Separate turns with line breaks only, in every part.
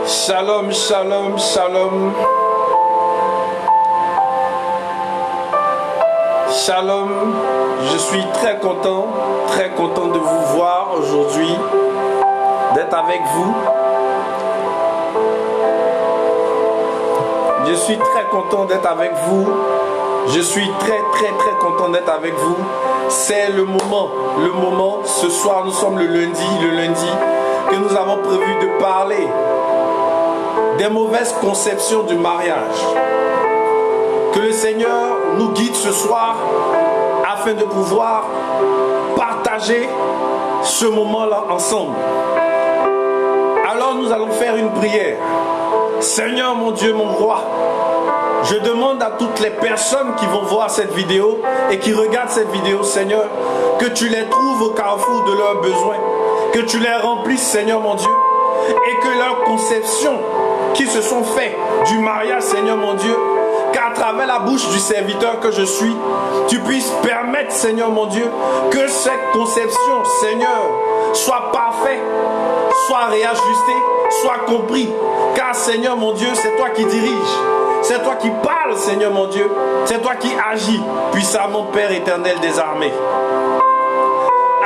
Shalom, shalom, shalom. Shalom, je suis très content de vous voir aujourd'hui, d'être avec vous. Je suis très content d'être avec vous. Je suis très content d'être avec vous. C'est le moment. Ce soir, nous sommes le lundi que nous avons prévu de parler des mauvaises conceptions du mariage. Que le Seigneur nous guide ce soir afin de pouvoir partager ce moment-là ensemble. Alors nous allons faire une prière. Seigneur mon Dieu, mon roi, je demande à toutes les personnes qui vont voir cette vidéo et qui regardent cette vidéo, Seigneur, que tu les trouves au carrefour de leurs besoins, que tu les remplisses, Seigneur mon Dieu, et que leurs conceptions qui se sont faites du mariage, Seigneur mon Dieu, qu'à travers la bouche du serviteur que je suis, tu puisses permettre, Seigneur mon Dieu, que cette conception, Seigneur, soit parfaite, soit réajustée, soit compris. Car, Seigneur mon Dieu, c'est toi qui diriges. C'est toi qui parles, Seigneur mon Dieu. C'est toi qui agis, puissamment, Père éternel des armées.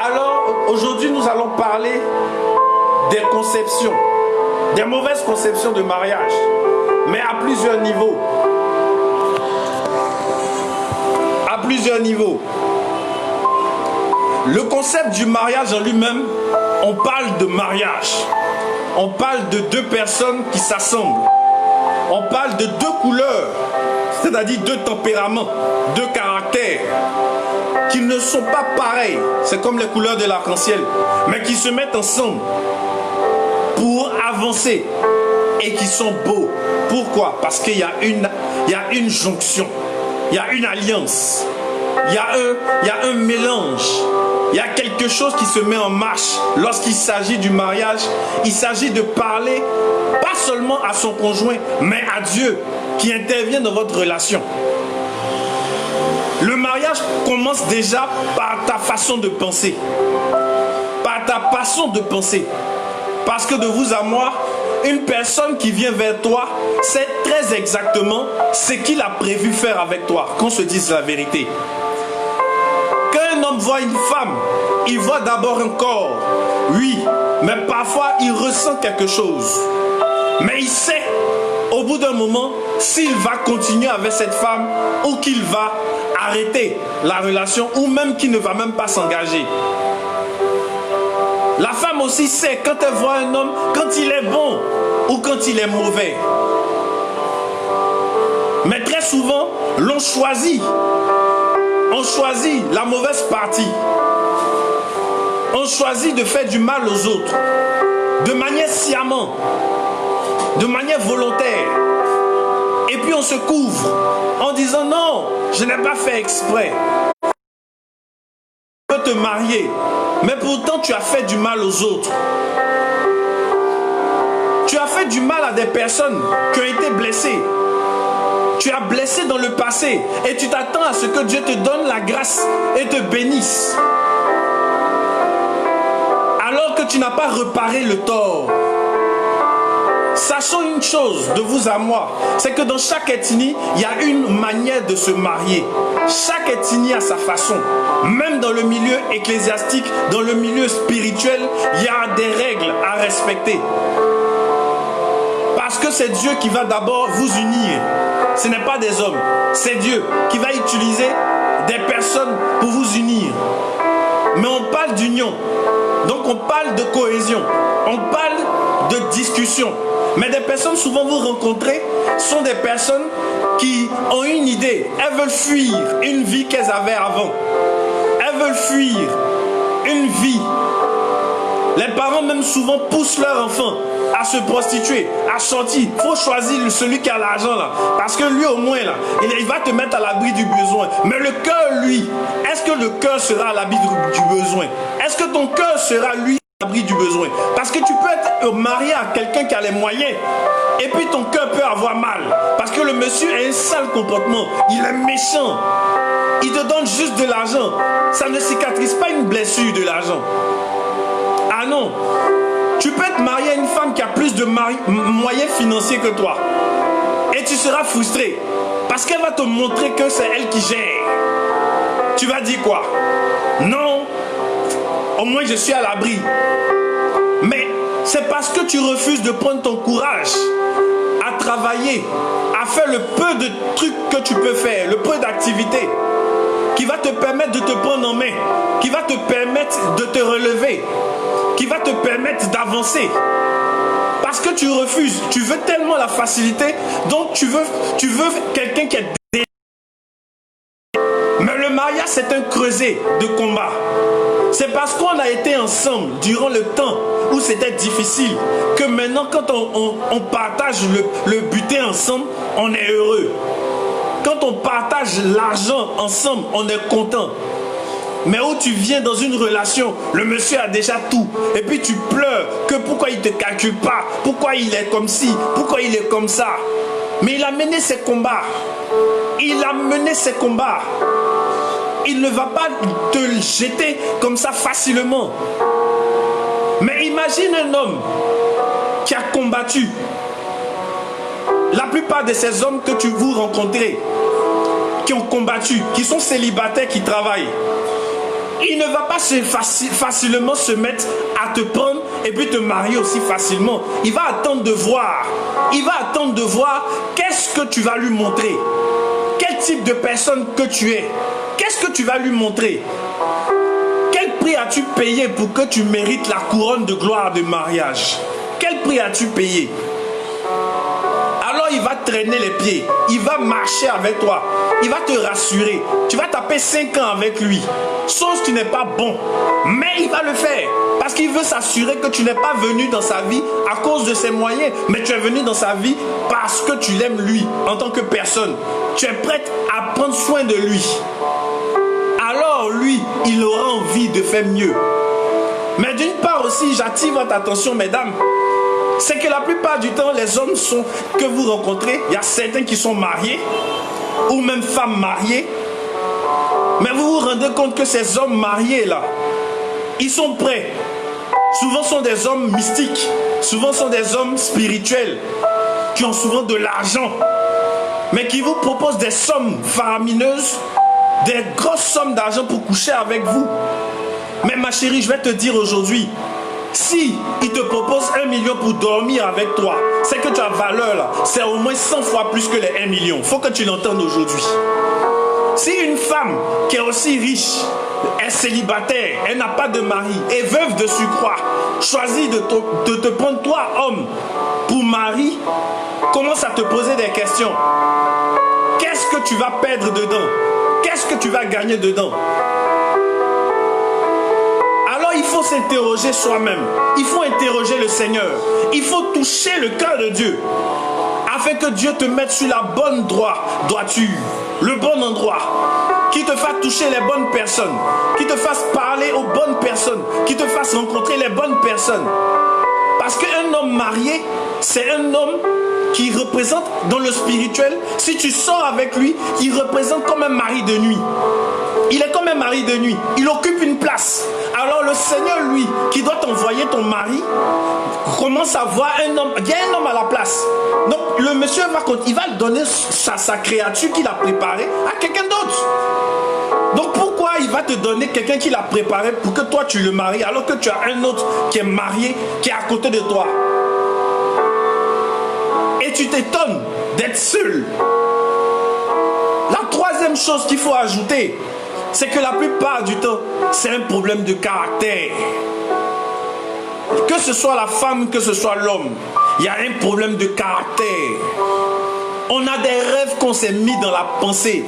Alors, aujourd'hui, nous allons parler des conceptions, des mauvaises conceptions de mariage, mais à plusieurs niveaux. À plusieurs niveaux. Le concept du mariage en lui-même, on parle de mariage. On parle de deux personnes qui s'assemblent. On parle de deux couleurs, c'est-à-dire deux tempéraments, deux caractères, qui ne sont pas pareils. C'est comme les couleurs de l'arc-en-ciel, mais qui se mettent ensemble pour avancer et qui sont beaux. Pourquoi? Parce qu'il y a une jonction, il y a une alliance, il y a un mélange. Il y a quelque chose qui se met en marche lorsqu'il s'agit du mariage. Il s'agit de parler pas seulement à son conjoint, mais à Dieu qui intervient dans votre relation. Le mariage commence déjà par ta façon de penser, par ta façon de penser. Parce que de vous à moi, une personne qui vient vers toi sait très exactement ce qu'il a prévu faire avec toi, qu'on se dise la vérité. Quand un homme voit une femme, il voit d'abord un corps, oui, mais parfois il ressent quelque chose. Mais il sait, au bout d'un moment, s'il va continuer avec cette femme ou qu'il va arrêter la relation ou même qu'il ne va même pas s'engager. La femme aussi sait quand elle voit un homme, quand il est bon ou quand il est mauvais. Mais très souvent, l'on choisit. On choisit la mauvaise partie. On choisit de faire du mal aux autres. De manière sciemment. De manière volontaire. Et puis on se couvre en disant non, je n'ai pas fait exprès. Tu peux te marier, mais pourtant tu as fait du mal aux autres. Tu as fait du mal à des personnes qui ont été blessées. Tu as blessé dans le passé et tu t'attends à ce que Dieu te donne la grâce et te bénisse. Alors que tu n'as pas réparé le tort. Sachons une chose de vous à moi, c'est que dans chaque ethnie, il y a une manière de se marier. Chaque ethnie a sa façon. Même dans le milieu ecclésiastique, dans le milieu spirituel, il y a des règles à respecter. Parce que c'est Dieu qui va d'abord vous unir. Ce n'est pas des hommes. C'est Dieu qui va utiliser des personnes pour vous unir. Mais on parle d'union. Donc on parle de cohésion. On parle de discussion. Mais des personnes souvent vous rencontrez sont des personnes qui ont une idée. Elles veulent fuir une vie qu'elles avaient avant. Elles veulent fuir une vie. Les parents même souvent poussent leurs enfants à se prostituer, à sortir. Il faut choisir celui qui a l'argent là. Parce que lui au moins là, il va te mettre à l'abri du besoin. Mais le cœur lui, est-ce que le cœur sera à l'abri du besoin? Est-ce que ton cœur sera lui à l'abri du besoin? Parce que tu peux être marié à quelqu'un qui a les moyens. Et puis ton cœur peut avoir mal. Parce que le monsieur a un sale comportement. Il est méchant. Il te donne juste de l'argent. Ça ne cicatrise pas une blessure de l'argent. Ah non. Tu peux te marier à une femme qui a plus de moyens financiers que toi. Et tu seras frustré. Parce qu'elle va te montrer que c'est elle qui gère. Tu vas dire quoi? Non, au moins je suis à l'abri. Mais c'est parce que tu refuses de prendre ton courage à travailler, à faire le peu de trucs que tu peux faire, le peu d'activités qui va te permettre de te prendre en main, qui va te permettre de te relever, qui va te permettre d'avancer. Parce que tu refuses, tu veux tellement la facilité, donc tu veux quelqu'un qui est... Mais le mariage, c'est un creuset de combat. C'est parce qu'on a été ensemble durant le temps où c'était difficile que maintenant, quand on partage le butin ensemble, on est heureux. Quand on partage l'argent ensemble, on est content. Mais où tu viens dans une relation, le monsieur a déjà tout. Et puis tu pleures que pourquoi il ne te calcule pas, pourquoi il est comme ci, pourquoi il est comme ça. Mais il a mené ses combats. Il a mené ses combats. Il ne va pas te jeter comme ça facilement. Mais imagine un homme qui a combattu. La plupart de ces hommes que vous rencontrez, qui ont combattu, qui sont célibataires, qui travaillent, il ne va pas facilement se mettre à te prendre et puis te marier aussi facilement. Il va attendre de voir. Il va attendre de voir qu'est-ce que tu vas lui montrer. Quel type de personne que tu es. Qu'est-ce que tu vas lui montrer? Quel prix as-tu payé pour que tu mérites la couronne de gloire de mariage? Quel prix as-tu payé? Alors il va traîner les pieds. Il va marcher avec toi. Il va te rassurer. Tu vas taper 5 ans avec lui. Chose qui n'est pas bon. Mais il va le faire. Parce qu'il veut s'assurer que tu n'es pas venu dans sa vie à cause de ses moyens. Mais tu es venu dans sa vie parce que tu l'aimes lui en tant que personne. Tu es prête à prendre soin de lui. Alors lui, il aura envie de faire mieux. Mais d'une part aussi, j'attire votre attention, mesdames. C'est que la plupart du temps, les hommes que vous rencontrez, il y a certains qui sont mariés, ou même femmes mariées. Mais vous vous rendez compte que ces hommes mariés là, ils sont prêts. Souvent sont des hommes mystiques, souvent sont des hommes spirituels, qui ont souvent de l'argent, mais qui vous proposent des sommes faramineuses, des grosses sommes d'argent pour coucher avec vous. Mais ma chérie, je vais te dire aujourd'hui, si il te propose 1 million pour dormir avec toi, c'est que tu as valeur là, c'est au moins 100 fois plus que les 1 million. Il faut que tu l'entendes aujourd'hui. Si une femme qui est aussi riche, est célibataire, elle n'a pas de mari, est veuve de surcroît, choisit de te prendre toi, homme, pour mari, commence à te poser des questions. Qu'est-ce que tu vas perdre dedans? Qu'est-ce que tu vas gagner dedans? Alors il faut s'interroger soi-même. Il faut interroger le Seigneur. Il faut toucher le cœur de Dieu. Afin que Dieu te mette sur la bonne droiture, le bon endroit. Qui te fasse toucher les bonnes personnes. Qui te fasse parler aux bonnes personnes. Qui te fasse rencontrer les bonnes personnes. Parce qu'un homme marié, c'est un homme qui représente dans le spirituel, si tu sors avec lui, il représente comme un mari de nuit. Il est comme un mari de nuit. Il occupe une place. Alors le Seigneur, lui, qui doit t'envoyer ton mari, commence à voir un homme. Il y a un homme à la place. Donc le monsieur il va donner sa créature qu'il a préparée à quelqu'un d'autre. Donc pourquoi il va te donner quelqu'un qu'il a préparé pour que toi tu le maries alors que tu as un autre qui est marié, qui est à côté de toi? Et tu t'étonnes d'être seul. La troisième chose qu'il faut ajouter, c'est que la plupart du temps, c'est un problème de caractère. Que ce soit la femme, que ce soit l'homme, il y a un problème de caractère. On a des rêves qu'on s'est mis dans la pensée.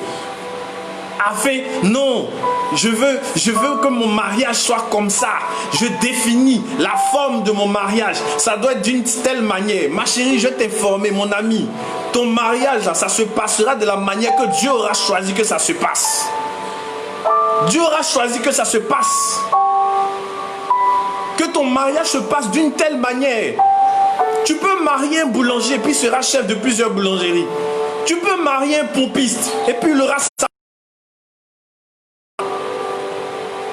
Afin, non, je veux que mon mariage soit comme ça. Je définis la forme de mon mariage. Ça doit être d'une telle manière. Ma chérie, je t'ai informé, mon ami. Ton mariage, ça se passera de la manière que Dieu aura choisi que ça se passe. Dieu aura choisi que ça se passe. Que ton mariage se passe d'une telle manière. Tu peux marier un boulanger et puis sera chef de plusieurs boulangeries. Tu peux marier un pompiste et puis il aura ça.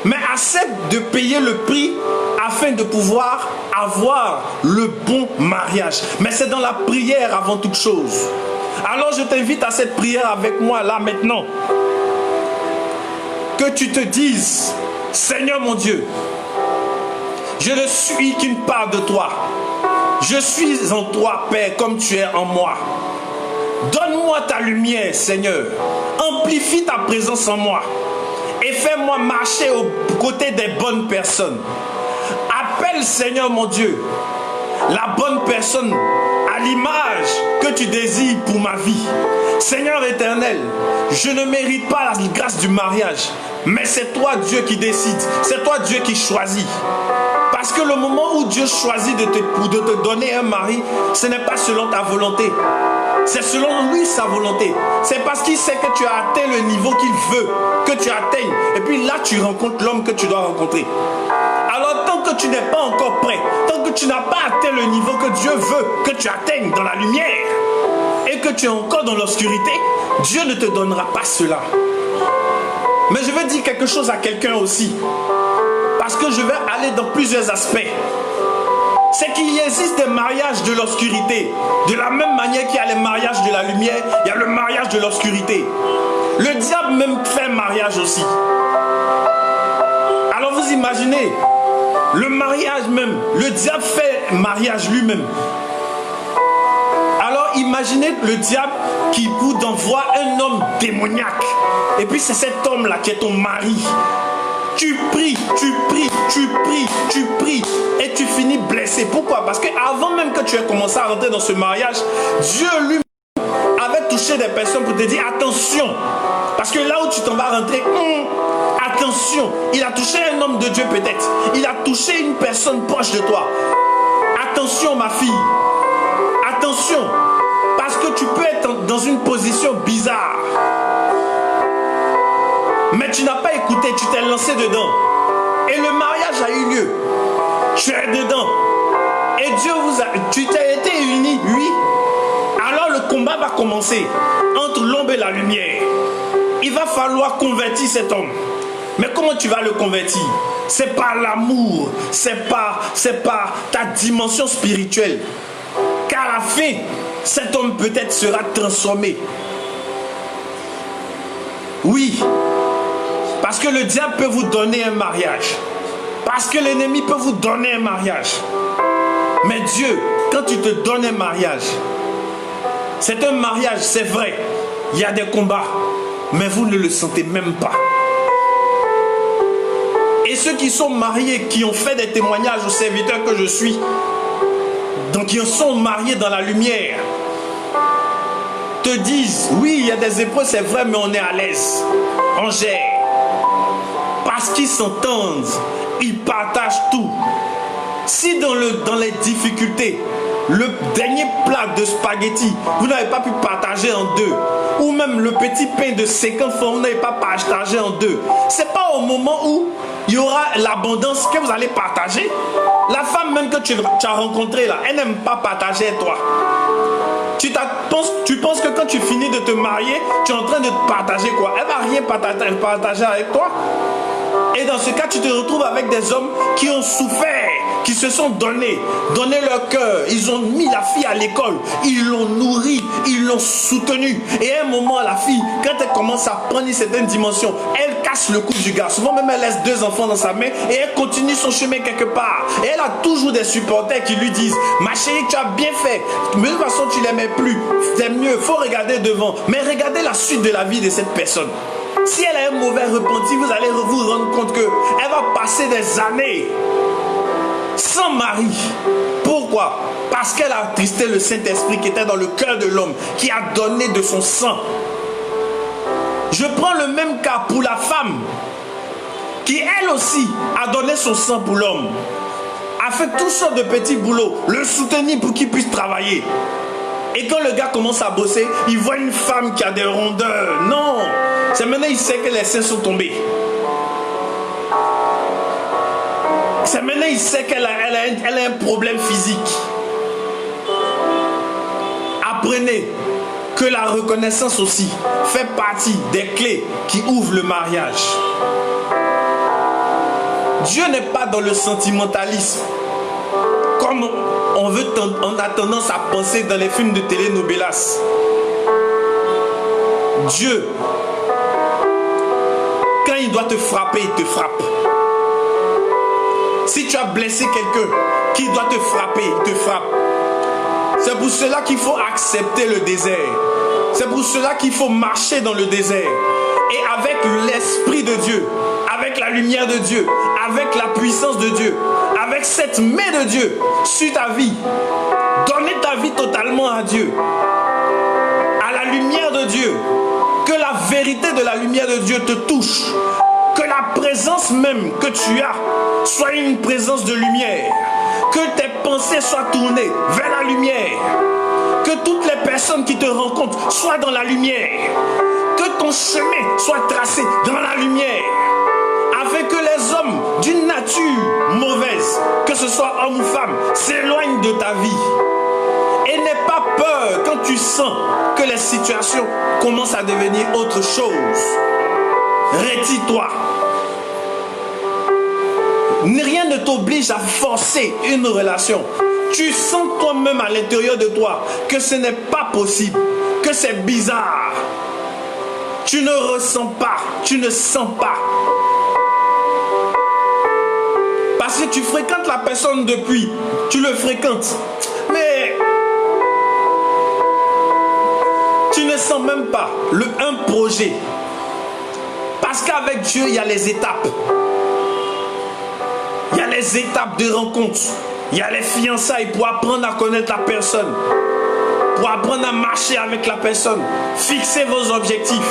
Mais accepte de payer le prix afin de pouvoir avoir le bon mariage. Mais c'est dans la prière avant toute chose. Alors je t'invite à cette prière avec moi là maintenant. Que tu te dises, Seigneur mon Dieu, je ne suis qu'une part de toi. Je suis en toi, Père, comme tu es en moi. Donne-moi ta lumière, Seigneur. Amplifie ta présence en moi. Et fais-moi marcher aux côtés des bonnes personnes. Appelle, Seigneur mon Dieu, la bonne personne à l'image que tu désires pour ma vie. Seigneur éternel, je ne mérite pas la grâce du mariage, mais c'est toi Dieu qui décide, c'est toi Dieu qui choisit. Parce que le moment où Dieu choisit de te donner un mari, ce n'est pas selon ta volonté, c'est selon lui sa volonté. C'est parce qu'il sait que tu as atteint le niveau qu'il veut que tu atteignes. Et puis là tu rencontres l'homme que tu dois rencontrer. Alors tant que tu n'es pas encore prêt, tant que tu n'as pas atteint le niveau que Dieu veut que tu atteignes dans la lumière et que tu es encore dans l'obscurité, Dieu ne te donnera pas cela. Mais je veux dire quelque chose à quelqu'un aussi, parce que je vais aller dans plusieurs aspects. C'est qu'il existe des mariages de l'obscurité. De la même manière qu'il y a les mariages de la lumière, il y a le mariage de l'obscurité. Le diable même fait mariage aussi. Alors vous imaginez, le mariage même, le diable fait mariage lui-même. Alors imaginez le diable qui vous envoie un homme démoniaque. Et puis c'est cet homme-là qui est ton mari. Tu pries, tu pries, tu pries, tu pries et tu finis blessé. Pourquoi? Parce qu'avant même que tu aies commencé à rentrer dans ce mariage, Dieu lui avait touché des personnes pour te dire attention. Parce que là où tu t'en vas rentrer, attention, il a touché un homme de Dieu peut-être. Il a touché une personne proche de toi. Attention ma fille, attention. Parce que tu peux être dans une position bizarre. Mais tu n'as pas écouté, tu t'es lancé dedans. Et le mariage a eu lieu. Tu es dedans. Et Dieu tu t'es été unis, oui. Alors le combat va commencer entre l'ombre et la lumière. Il va falloir convertir cet homme. Mais comment tu vas le convertir? C'est par l'amour, c'est par ta dimension spirituelle. Qu'à la fin, cet homme peut-être sera transformé. Oui. Parce que le diable peut vous donner un mariage. Parce que l'ennemi peut vous donner un mariage. Mais Dieu, quand tu te donnes un mariage, c'est un mariage, c'est vrai. Il y a des combats. Mais vous ne le sentez même pas. Et ceux qui sont mariés, qui ont fait des témoignages aux serviteurs que je suis, donc ils sont mariés dans la lumière, te disent, oui, il y a des épreuves, c'est vrai, mais on est à l'aise. On gère. Parce qu'ils s'entendent, ils partagent tout. Si dans les difficultés, le dernier plat de spaghetti, vous n'avez pas pu partager en deux, ou même le petit pain de 50 francs, vous n'avez pas partagé en deux, c'est pas au moment où il y aura l'abondance que vous allez partager. La femme même que tu as rencontrée là, elle n'aime pas partager avec toi. Tu penses que quand tu finis de te marier, tu es en train de partager quoi? Elle va rien partager avec toi. Et dans ce cas, tu te retrouves avec des hommes qui ont souffert, qui se sont donné leur cœur. Ils ont mis la fille à l'école, ils l'ont nourrie, ils l'ont soutenue. Et à un moment, la fille, quand elle commence à prendre une certaine dimension, elle casse le cou du gars. Souvent même, elle laisse 2 enfants dans sa main et elle continue son chemin quelque part. Et elle a toujours des supporters qui lui disent, ma chérie, tu as bien fait. De toute façon, tu l'aimais plus. C'est mieux, il faut regarder devant. Mais regardez la suite de la vie de cette personne. Si elle a un mauvais repenti, vous allez vous rendre compte qu'elle va passer des années sans mari. Pourquoi? Parce qu'elle a attristé le Saint-Esprit qui était dans le cœur de l'homme, qui a donné de son sang. Je prends le même cas pour la femme, qui elle aussi a donné son sang pour l'homme, a fait toutes sortes de petits boulots, le soutenir pour qu'il puisse travailler. Et quand le gars commence à bosser, il voit une femme qui a des rondeurs. Non, c'est maintenant il sait que les seins sont tombés. C'est maintenant il sait qu'elle a un problème physique. Apprenez que la reconnaissance aussi fait partie des clés qui ouvrent le mariage. Dieu n'est pas dans le sentimentalisme. Comme on a tendance à penser dans les films de telenovelas. Dieu, quand il doit te frapper, il te frappe. Si tu as blessé quelqu'un qui doit te frapper, il te frappe. C'est pour cela qu'il faut accepter le désert. C'est pour cela qu'il faut marcher dans le désert. Et avec l'Esprit de Dieu, avec la lumière de Dieu, avec la puissance de Dieu, avec cette main de Dieu sur ta vie, donner ta vie totalement à Dieu, à la lumière de Dieu, que la vérité de la lumière de Dieu te touche, que la présence même que tu as soit une présence de lumière, que tes pensées soient tournées vers la lumière, que toutes les personnes qui te rencontrent soient dans la lumière, que ton chemin soit tracé dans la lumière, afin que les hommes d'une nature mauvaise, que ce soit homme ou femme, s'éloignent de ta vie. Et n'aie pas peur quand tu sens que les situations commencent à devenir autre chose. Retire-toi. Rien ne t'oblige à forcer une relation. Tu sens toi-même à l'intérieur de toi que ce n'est pas possible, que c'est bizarre. Tu ne ressens pas, tu ne sens pas. Parce que tu fréquentes la personne depuis, tu le fréquentes. Mais tu ne sens même pas un projet. Parce qu'avec Dieu, il y a les étapes. Il y a les étapes de rencontre. Il y a les fiançailles pour apprendre à connaître la personne. Pour apprendre à marcher avec la personne. Fixez vos objectifs.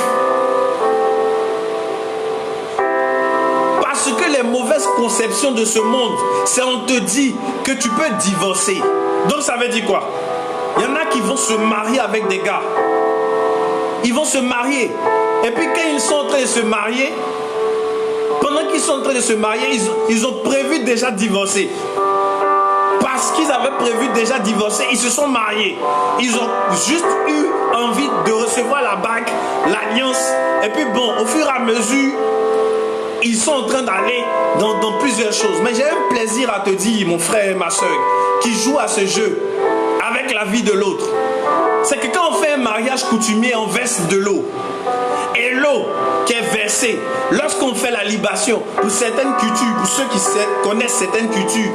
Parce que les mauvaises conceptions de ce monde, c'est on te dit que tu peux divorcer. Donc ça veut dire quoi? Il y en a qui vont se marier avec des gars. Ils vont se marier. Et puis quand ils sont en train de se marier, pendant qu'ils sont en train de se marier, ils ont prévu déjà divorcer. Parce qu'ils avaient prévu déjà divorcer, ils se sont mariés. Ils ont juste eu envie de recevoir la bague, l'alliance. Et puis bon, au fur et à mesure, ils sont en train d'aller dans plusieurs choses. Mais j'ai un plaisir à te dire, mon frère et ma soeur, qui joue à ce jeu avec la vie de l'autre. C'est que quand on fait un mariage coutumier, on verse de l'eau. Et l'eau qui est versée, lorsqu'on fait la libation, pour certaines cultures, pour ceux qui connaissent certaines cultures,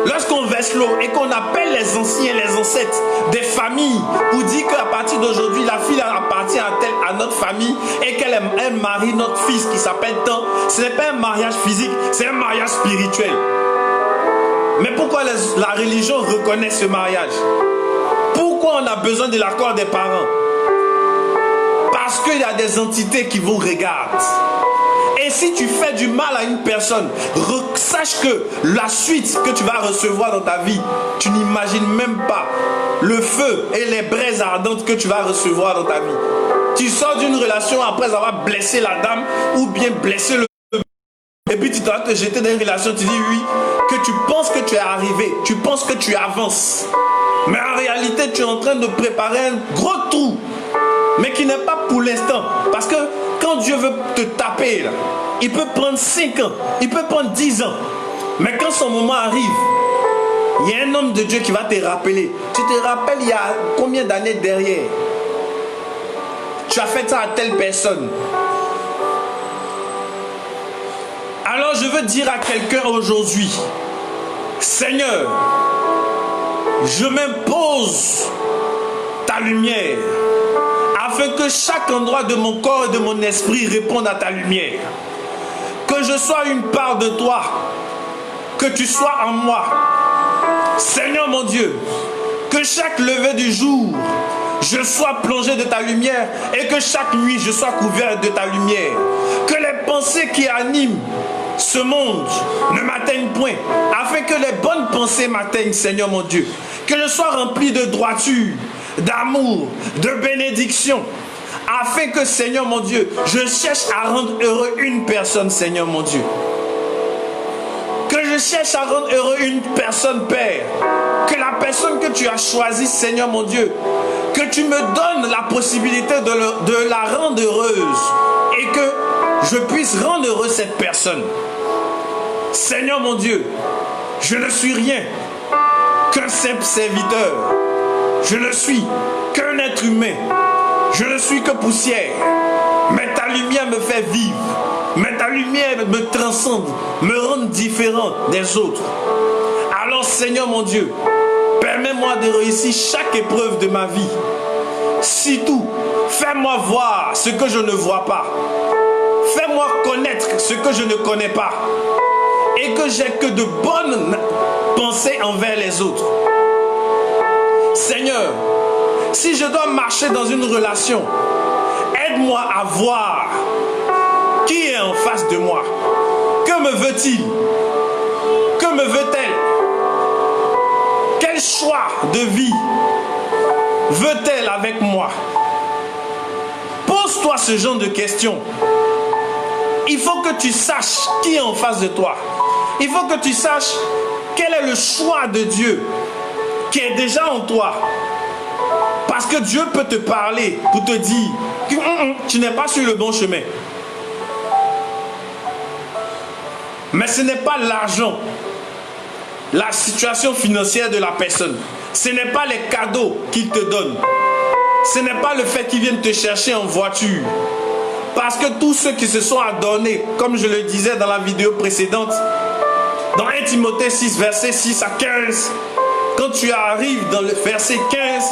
lorsqu'on verse l'eau et qu'on appelle les anciens, les ancêtres des familles, pour dire qu'à partir d'aujourd'hui, la fille appartient à notre famille et qu'elle marie notre fils qui s'appelle tant, ce n'est pas un mariage physique, c'est un mariage spirituel. Mais pourquoi la religion reconnaît ce mariage? Pourquoi on a besoin de l'accord des parents? Parce qu'il y a des entités qui vous regardent. Et si tu fais du mal à une personne, sache que la suite que tu vas recevoir dans ta vie, tu n'imagines même pas le feu et les braises ardentes que tu vas recevoir dans ta vie. Tu sors d'une relation après avoir blessé la dame ou bien blessé le... Et puis tu dois te jeter dans une relation, tu dis oui, que tu penses que tu es arrivé, tu penses que tu avances. Mais en réalité, tu es en train de préparer un gros trou, mais qui n'est pas pour l'instant. Parce que quand Dieu veut te taper, là, il peut prendre 5 ans, il peut prendre 10 ans. Mais quand son moment arrive, il y a un homme de Dieu qui va te rappeler. Tu te rappelles il y a combien d'années derrière? Tu as fait ça à telle personne. Alors je veux dire à quelqu'un aujourd'hui, Seigneur, je m'impose ta lumière, afin que chaque endroit de mon corps et de mon esprit réponde à ta lumière. Que je sois une part de toi, que tu sois en moi. Seigneur mon Dieu, que chaque lever du jour, je sois plongé de ta lumière et que chaque nuit, je sois couvert de ta lumière. Que les pensées qui animent ce monde ne m'atteignent point, afin que les bonnes pensées m'atteignent, Seigneur mon Dieu. Que je sois rempli de droiture, d'amour, de bénédiction, afin que, Seigneur mon Dieu, je cherche à rendre heureux une personne, Seigneur mon Dieu. Que je cherche à rendre heureux une personne, Père. Que la personne que tu as choisie, Seigneur mon Dieu, que tu me donnes la possibilité de la rendre heureuse et que je puisse rendre heureuse cette personne. Seigneur mon Dieu, je ne suis rien qu'un simple serviteur. Je ne suis qu'un être humain. Je ne suis que poussière. Mais ta lumière me fait vivre. Mais ta lumière me transcende, me rend différent des autres. Alors Seigneur mon Dieu, permets-moi de réussir chaque épreuve de ma vie. Surtout, fais-moi voir ce que je ne vois pas. Fais-moi connaître ce que je ne connais pas. Et que j'ai que de bonnes pensées envers les autres. Seigneur, si je dois marcher dans une relation, aide-moi à voir qui est en face de moi. Que me veut-il? Que me veut-elle? Quel choix de vie veut-elle avec moi? Pose-toi ce genre de questions. Il faut que tu saches qui est en face de toi. Il faut que tu saches quel est le choix de Dieu qui est déjà en toi. Parce que Dieu peut te parler pour te dire que tu n'es pas sur le bon chemin. Mais ce n'est pas l'argent, la situation financière de la personne. Ce n'est pas les cadeaux qu'il te donne. Ce n'est pas le fait qu'ils viennent te chercher en voiture. Parce que tous ceux qui se sont adonnés, comme je le disais dans la vidéo précédente, dans 1 Timothée 6, verset 6 à 15, quand tu arrives dans le verset 15,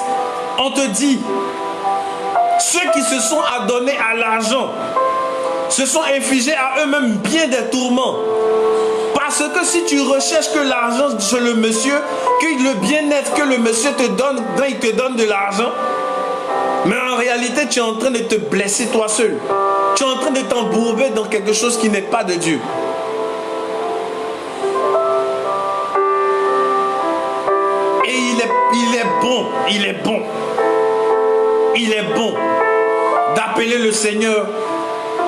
on te dit, ceux qui se sont adonnés à l'argent, se sont infligés à eux-mêmes bien des tourments. Parce que si tu recherches que l'argent chez le monsieur, que le bien-être que le monsieur te donne, quand il te donne de l'argent, mais en réalité tu es en train de te blesser toi seul. Tu es en train de t'embourber dans quelque chose qui n'est pas de Dieu. Et il est bon d'appeler le Seigneur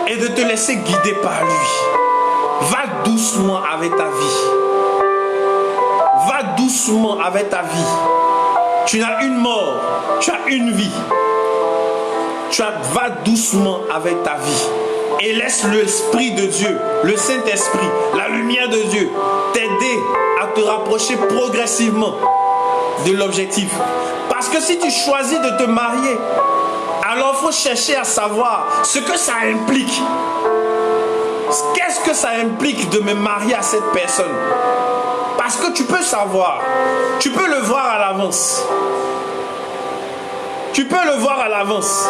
et de te laisser guider par lui. Va doucement avec ta vie. Va doucement avec ta vie. Tu n'as une mort, tu as une vie. Va doucement avec ta vie. Et laisse l'Esprit de Dieu, le Saint-Esprit, la lumière de Dieu, t'aider à te rapprocher progressivement de l'objectif. Parce que si tu choisis de te marier, alors il faut chercher à savoir ce que ça implique. Qu'est-ce que ça implique de me marier à cette personne? Parce que tu peux savoir, tu peux le voir à l'avance. Tu peux le voir à l'avance.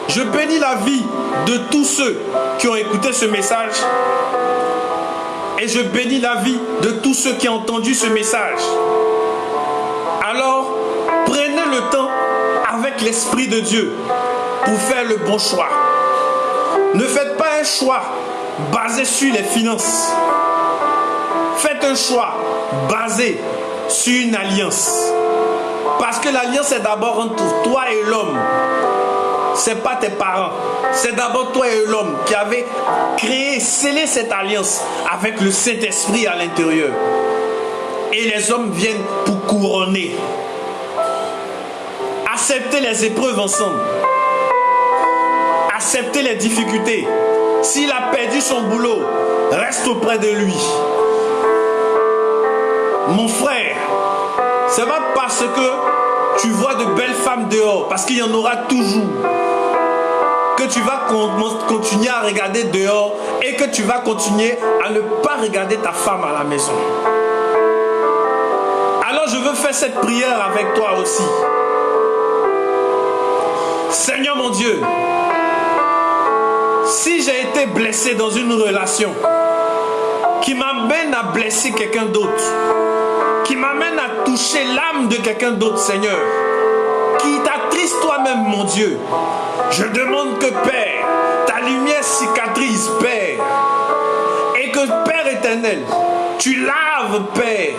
Je bénis la vie de tous ceux qui ont écouté ce message. Et je bénis la vie de tous ceux qui ont entendu ce message. Alors, prenez le temps avec l'Esprit de Dieu pour faire le bon choix. Ne faites pas un choix basé sur les finances. Faites un choix basé sur une alliance. Parce que l'alliance est d'abord entre toi et l'homme. Ce n'est pas tes parents. C'est d'abord toi et l'homme qui avez créé, scellé cette alliance avec le Saint-Esprit à l'intérieur. Et les hommes viennent pour couronner. Acceptez les épreuves ensemble. Acceptez les difficultés. S'il a perdu son boulot, reste auprès de lui. Mon frère, ce n'est pas parce que tu vois de belles femmes dehors, parce qu'il y en aura toujours, que tu vas continuer à regarder dehors et que tu vas continuer à ne pas regarder ta femme à la maison. Alors je veux faire cette prière avec toi aussi. Seigneur mon Dieu, si j'ai été blessé dans une relation qui m'amène à blesser quelqu'un d'autre, qui m'amène à toucher l'âme de quelqu'un d'autre, Seigneur, qui t'attriste toi-même, mon Dieu, je demande que, Père, ta lumière cicatrise, Père, et que, Père éternel, tu laves, Père,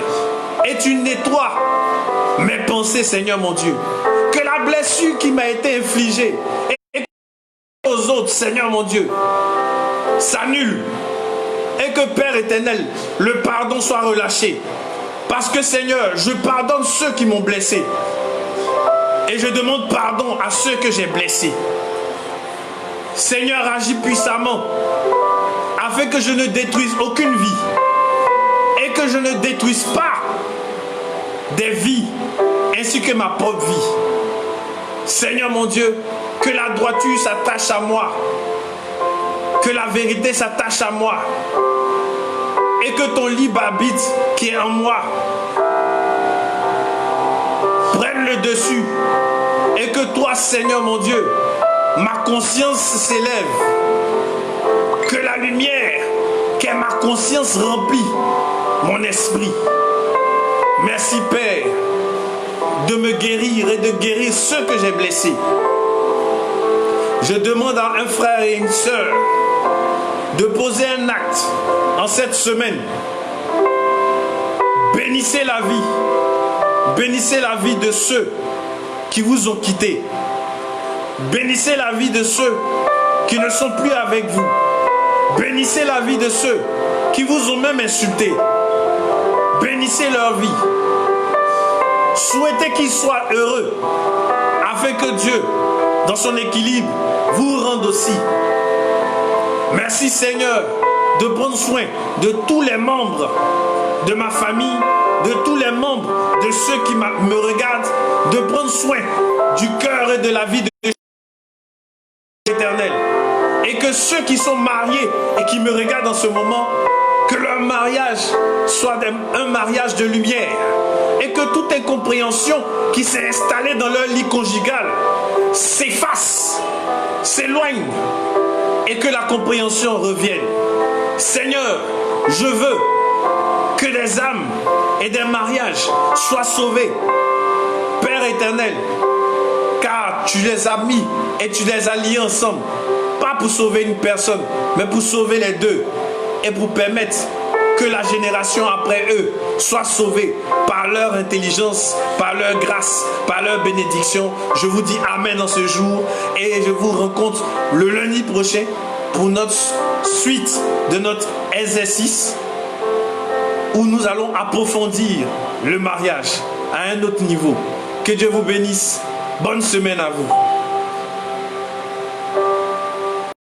et tu nettoies mes pensées, Seigneur, mon Dieu. Que la blessure qui m'a été infligée et aux autres, Seigneur, mon Dieu, s'annule. Et que, Père éternel, le pardon soit relâché. Parce que, Seigneur, je pardonne ceux qui m'ont blessé. Et je demande pardon à ceux que j'ai blessés. Seigneur, agis puissamment afin que je ne détruise aucune vie et que je ne détruise pas des vies ainsi que ma propre vie. Seigneur mon Dieu, que la droiture s'attache à moi, que la vérité s'attache à moi et que ton libre arbitre qui est en moi prenne le dessus et que toi, Seigneur mon Dieu, ma conscience s'élève, que la lumière qui est ma conscience remplit mon esprit. Merci Père de me guérir et de guérir ceux que j'ai blessés. Je demande à un frère et une sœur de poser un acte en cette semaine. Bénissez la vie. Bénissez la vie de ceux qui vous ont quittés. Bénissez la vie de ceux qui ne sont plus avec vous. Bénissez la vie de ceux qui vous ont même insulté. Bénissez leur vie. Souhaitez qu'ils soient heureux afin que Dieu, dans son équilibre, vous rende aussi. Merci Seigneur de prendre soin de tous les membres de ma famille, de tous les membres de ceux qui me regardent, de prendre soin du cœur et de la vie de l'Éternel. Et que ceux qui sont mariés et qui me regardent en ce moment, que leur mariage soit un mariage de lumière. Et que toute incompréhension qui s'est installée dans leur lit conjugal s'efface, s'éloigne et que la compréhension revienne. Seigneur, je veux que des âmes et des mariages soient sauvés. Père éternel, car tu les as mis et tu les as liés ensemble, pas pour sauver une personne, mais pour sauver les deux et pour permettre que la génération après eux soit sauvée par leur intelligence, par leur grâce, par leur bénédiction. Je vous dis Amen en ce jour et je vous rencontre le lundi prochain pour notre suite de notre exercice où nous allons approfondir le mariage à un autre niveau. Que Dieu vous bénisse. Bonne semaine à vous.